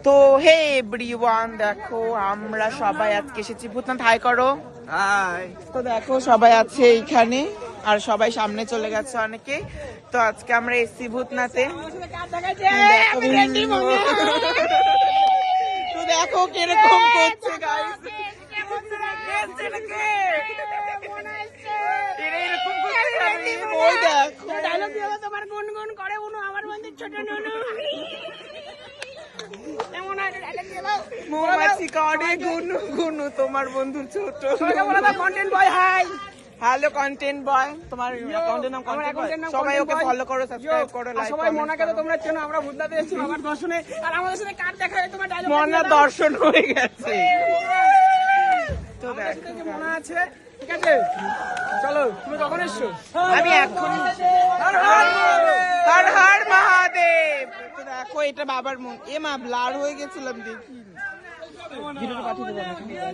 তো হে এভরিওয়ান, দেখো আমরা সবাই আজকে এসেছি ভূতনাথ। হাই করো। হাই। তো দেখো সবাই আছে এইখানে, আর সবাই সামনে চলে গেছে অনেকে। তো আজকে আমরা এসছি ভূতনাথে। তো দেখো কিরকম করছে গাইস। ওই দেখো তোমার গুনগুন করে উনু আমার বন্ধু ছোট নুনু। মৌমাছি করে গুনু গুনু, তোমার বন্ধু ছোট। কন্টেন্ট বয় হাই। হ্যালো কন্টেন্ট বয়, তোমার অ্যাকাউন্টের নাম কন্টেন্ট বয়। সবাই ওকে ফলো করো, সাবস্ক্রাইব করো, লাইক করো। সবাই মোনাকে তো তোমরা চেনো, আমরা ভূতনাথে এসেছি বাবার দর্শনে, আর আমাদের সাথে কার দেখা হয় তোমার ডায়লগ। মনা দর্শন হয়ে গেছে। তো আমাদের সাথে যে দেখো মোনা আছে, ঠিক আছে চলো। তুমি কখন এসছো? আমি এখন হর হর মহাদেব। তো দেখো এটা বাবার মন। এ মা ব্লার হয়ে গেছিলাম, দেখি ভিডিওটা পাঠিয়ে দেবো।